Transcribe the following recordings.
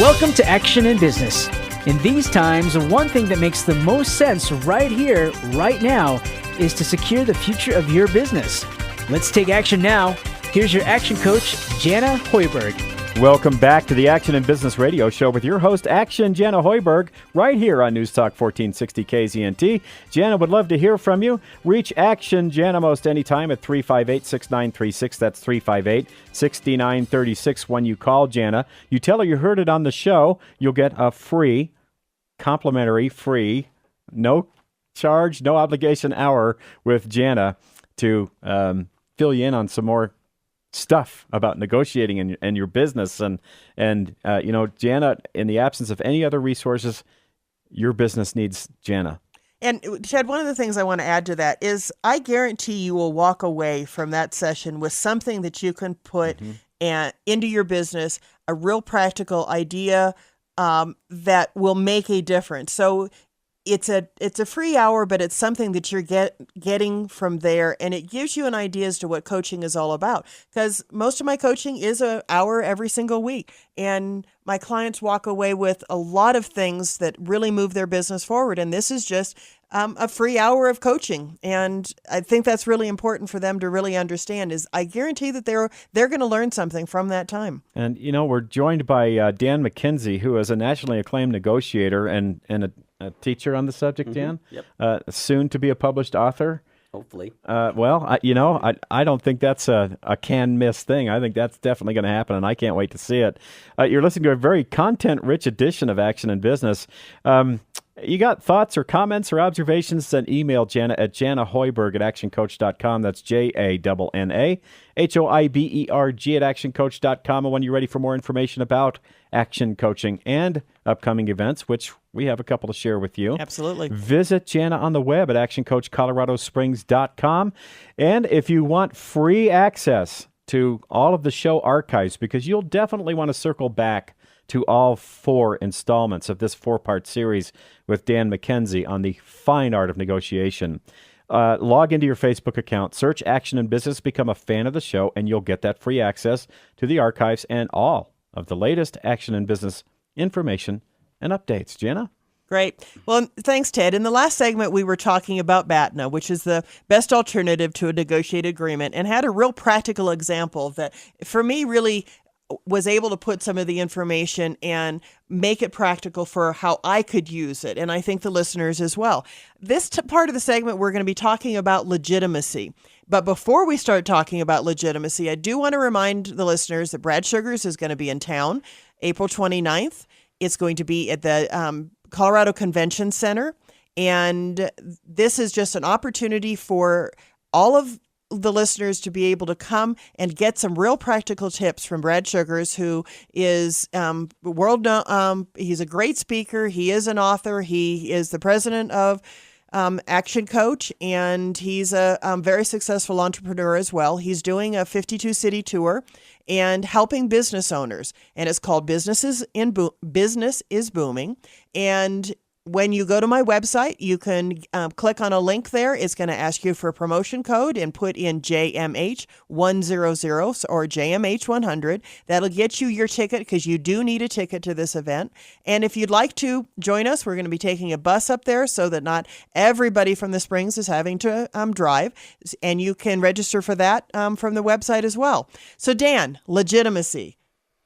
Welcome to Action in Business. In these times, one thing that makes the most sense right here, right now, is to secure the future of your business. Let's take action now. Here's your action coach, Jana Hoiberg. Welcome back to the Action in Business Radio Show with your host, Action Jana Hoiberg, right here on News Talk 1460 KZNT. Jana would love to hear from you. Reach Action Jana most anytime at 358-6936. That's 358-6936 when you call Jana. You tell her you heard it on the show. You'll get a free, complimentary, no charge, no obligation hour with Jana to fill you in on some more stuff about negotiating and your business. And Jana, in the absence of any other resources, your business needs Jana. And Ted, one of the things I want to add to that is I guarantee you will walk away from that session with something that you can put into your business, a real practical idea that will make a difference. So it's a free hour, but it's something that you're getting from there, and it gives you an idea as to what coaching is all about. Because most of my coaching is an hour every single week, and my clients walk away with a lot of things that really move their business forward. And this is just a free hour of coaching, and I think that's really important for them to really understand. Is I guarantee that they're going to learn something from that time. And we're joined by Dan McKenzie, who is a nationally acclaimed negotiator and a teacher on the subject, Dan. Yep. Soon to be a published author. Hopefully. I don't think that's a can-miss thing. I think that's definitely going to happen, and I can't wait to see it. You're listening to a very content-rich edition of Action in Business. You got thoughts or comments or observations, then email Jana at janahoiberg@actioncoach.com. That's JANNAHOIBERG @actioncoach.com. And when you're ready for more information about action coaching and upcoming events, which we have a couple to share with you. Absolutely. Visit Jana on the web at actioncoachcoloradosprings.com. And if you want free access to all of the show archives, because you'll definitely want to circle back to all 4 installments of this 4-part series with Dan McKenzie on the fine art of negotiation. Log into your Facebook account, search Action in Business, become a fan of the show, and you'll get that free access to the archives and all of the latest Action in Business information and updates. Jana? Great. Well, thanks, Ted. In the last segment, we were talking about BATNA, which is the best alternative to a negotiated agreement, and had a real practical example that, for me, really was able to put some of the information and make it practical for how I could use it, and I think the listeners as well. This part of the segment, we're going to be talking about legitimacy. But before we start talking about legitimacy, I do want to remind the listeners that Brad Sugars is going to be in town April 29th. It's going to be at the Colorado Convention Center, and this is just an opportunity for all of the listeners to be able to come and get some real practical tips from Brad Sugars, who is he's a great speaker. He is an author. He is the president of Action Coach, and he's a very successful entrepreneur as well. He's doing a 52-city tour and helping business owners, and it's called Business is Booming. And when you go to my website, you can click on a link there. It's going to ask you for a promotion code and put in JMH100 or JMH100. That'll get you your ticket, because you do need a ticket to this event. And if you'd like to join us, we're going to be taking a bus up there so that not everybody from the Springs is having to drive. And you can register for that from the website as well. So Dan, legitimacy.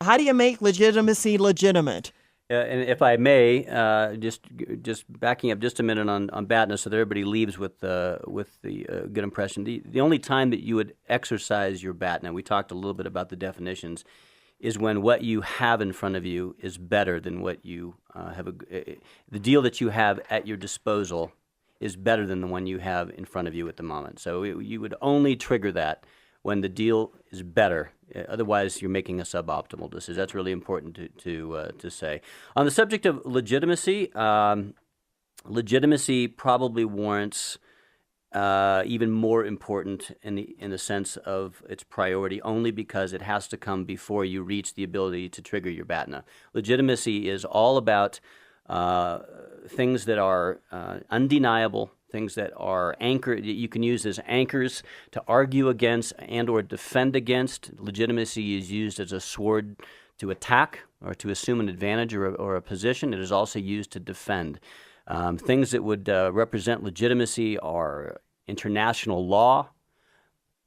How do you make legitimacy legitimate? And if I may, just backing up just a minute on BATNA, so that everybody leaves with the good impression. The only time that you would exercise your BATNA, we talked a little bit about the definitions, is when what you have in front of you is better than what you have. The deal that you have at your disposal is better than the one you have in front of you at the moment. So you would only trigger that when the deal is better. Otherwise, you're making a suboptimal decision. That's really important to say. On the subject of legitimacy, legitimacy probably warrants even more important in the sense of its priority, only because it has to come before you reach the ability to trigger your BATNA. Legitimacy is all about things that are undeniable, things that are that you can use as anchors to argue against and or defend against. Legitimacy is used as a sword attack or to assume an advantage or a position. It is also used to defend. Things that would represent legitimacy are international law,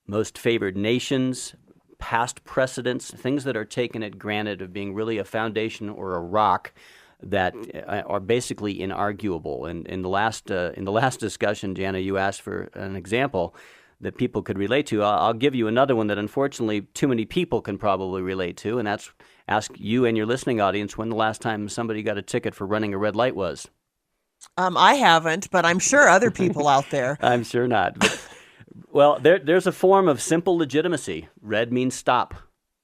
most favored nations, past precedents, things that are taken at granted of being really a foundation or a rock that are basically inarguable. And in the last discussion, Jana, you asked for an example that people could relate to. I'll give you another one that unfortunately too many people can probably relate to, and that's ask you and your listening audience when the last time somebody got a ticket for running a red light was. I haven't, but I'm sure other people out there. I'm sure not. But, well, there's a form of simple legitimacy. Red means stop.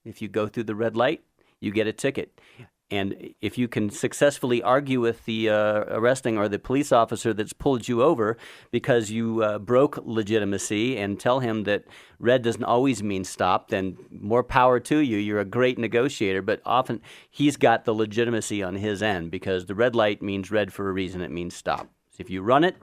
If you go through the red light, you get a ticket. And if you can successfully argue with the arresting or the police officer that's pulled you over because you broke legitimacy and tell him that red doesn't always mean stop, then more power to you. You're a great negotiator, but often he's got the legitimacy on his end because the red light means red for a reason. It means stop. So if you run it,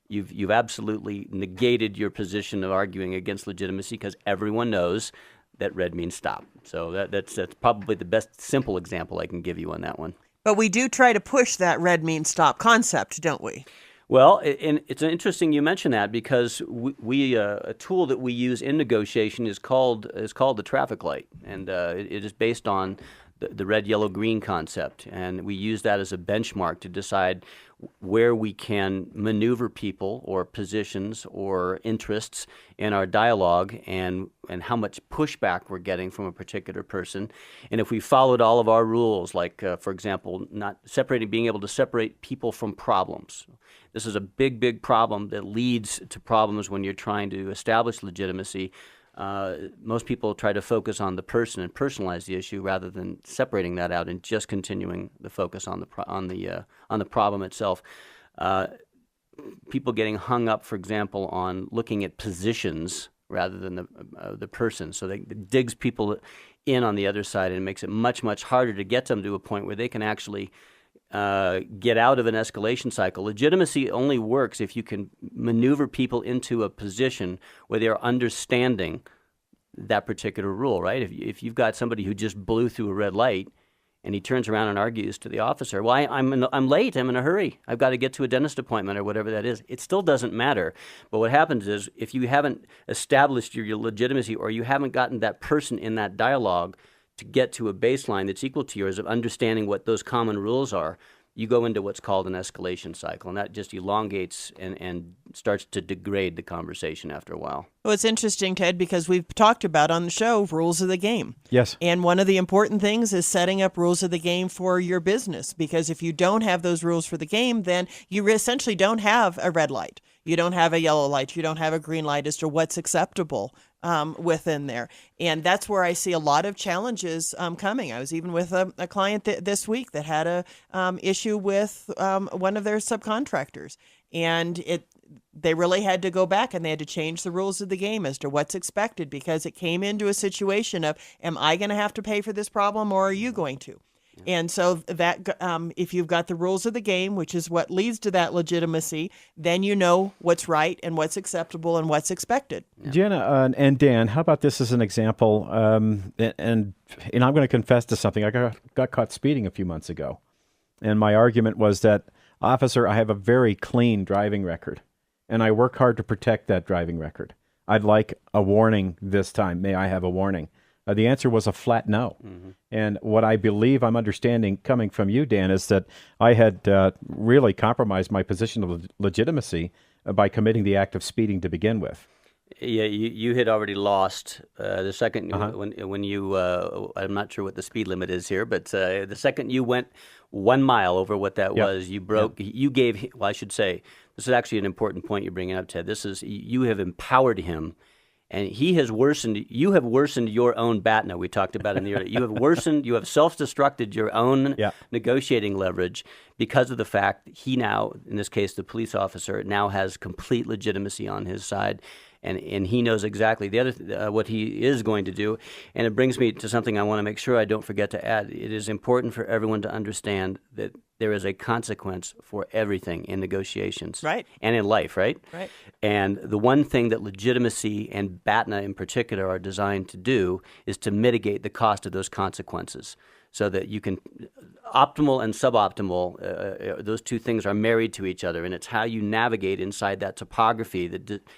you've absolutely negated your position of arguing against legitimacy because everyone knows that red means stop. So that's probably the best simple example I can give you on that one. But we do try to push that red means stop concept, don't we? Well, and it's interesting you mention that because we a tool that we use in negotiation is called the traffic light, and it is based on the red, yellow, green concept, and we use that as a benchmark to decide where we can maneuver people or positions or interests in our dialogue and how much pushback we're getting from a particular person. And if we followed all of our rules, like, for example, being able to separate people from problems. This is a big, big problem that leads to problems when you're trying to establish legitimacy. Most people try to focus on the person and personalize the issue rather than separating that out and just continuing the focus on the problem itself. People getting hung up, for example, on looking at positions rather than the person, so it digs people in on the other side and makes it much, much harder to get them to a point where they can actually get out of an escalation cycle. Legitimacy only works if you can maneuver people into a position where they're understanding that particular rule, right? If you've got somebody who just blew through a red light and he turns around and argues to the officer, "Well, I'm late, I'm in a hurry, I've got to get to a dentist appointment," or whatever that is, it still doesn't matter. But what happens is if you haven't established your legitimacy or you haven't gotten that person in that dialogue to get to a baseline that's equal to yours of understanding what those common rules are, you go into what's called an escalation cycle, and that just elongates and starts to degrade the conversation after a while. Well, it's interesting, Ted, because we've talked about on the show rules of the game. Yes. And one of the important things is setting up rules of the game for your business, because if you don't have those rules for the game, then you essentially don't have a red light. You don't have a yellow light. You don't have a green light as to what's acceptable within there. And that's where I see a lot of challenges coming. I was even with a client this week that had a issue with one of their subcontractors. And they really had to go back and they had to change the rules of the game as to what's expected, because it came into a situation of, am I going to have to pay for this problem or are you going to? And so that if you've got the rules of the game, which is what leads to that legitimacy, then you know what's right and what's acceptable and what's expected. Yeah. Jenna and Dan, how about this as an example? And I'm going to confess to something. I got caught speeding a few months ago. And my argument was that, officer, I have a very clean driving record, and I work hard to protect that driving record. I'd like a warning this time. May I have a warning? The answer was a flat no. Mm-hmm. And what I believe I'm understanding coming from you, Dan, is that I had really compromised my position of legitimacy by committing the act of speeding to begin with. Yeah, you had already lost the second when you I'm not sure what the speed limit is here, but the second you went 1 mile over what that was, you broke. Yep. You gave. Well, I should say this is actually an important point you're bringing up, Ted. This is you have empowered him. And he has worsened. You have worsened your own BATNA. We talked about in the earlier. You have worsened. You have self-destructed your own negotiating leverage because of the fact that he now, in this case, the police officer, now has complete legitimacy on his side, and he knows exactly the other what he is going to do. And it brings me to something I want to make sure I don't forget to add. It is important for everyone to understand that there is a consequence for everything in negotiations, right, and in life, right? Right. And the one thing that legitimacy and BATNA in particular are designed to do is to mitigate the cost of those consequences. so that you can optimal and suboptimal. Those two things are married to each other, and it's how you navigate inside that topography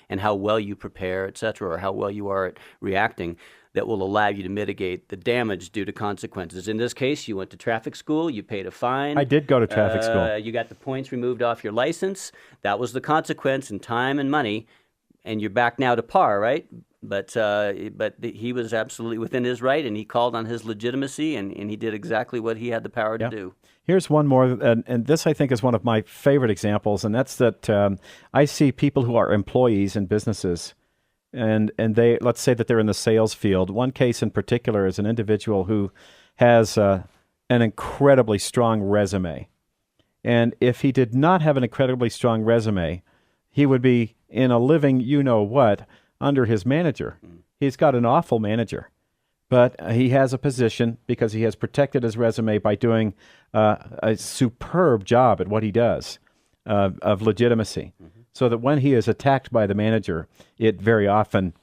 and how well you prepare, et cetera, or how well you are at reacting, that will allow you to mitigate the damage due to consequences. In this case, you went to traffic school, you paid a fine. I did go to traffic school. You got the points removed off your license. That was the consequence in time and money, and you're back now to par, right? But he was absolutely within his right, and he called on his legitimacy, and he did exactly what he had the power to do. Here's one more, and this I think is one of my favorite examples, and that's that I see people who are employees in businesses, and they, let's say that they're in the sales field. One case in particular is an individual who has an incredibly strong resume. And if he did not have an incredibly strong resume, he would be in a living you-know-what under his manager. He's got an awful manager. But he has a position because he has protected his resume by doing a superb job at what he does of legitimacy. So that when he is attacked by the manager, it very often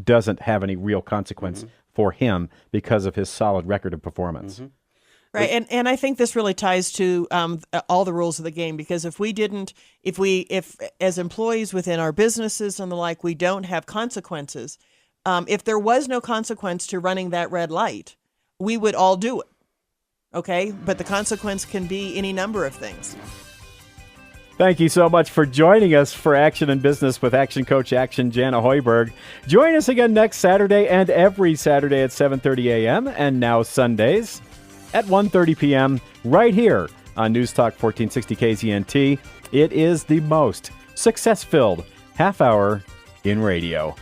doesn't have any real consequence for him because of his solid record of performance. Right, and I think this really ties to all the rules of the game, because if as employees within our businesses and the like, we don't have consequences, if there was no consequence to running that red light, we would all do it, okay? But the consequence can be any number of things. Thank you so much for joining us for Action in Business with Action Coach Action Jana Hoiberg. Join us again next Saturday and every Saturday at 7:30 a.m. and now Sundays at 1:30 p.m. right here on News Talk 1460 KZNT. It is the most success-filled half hour in radio.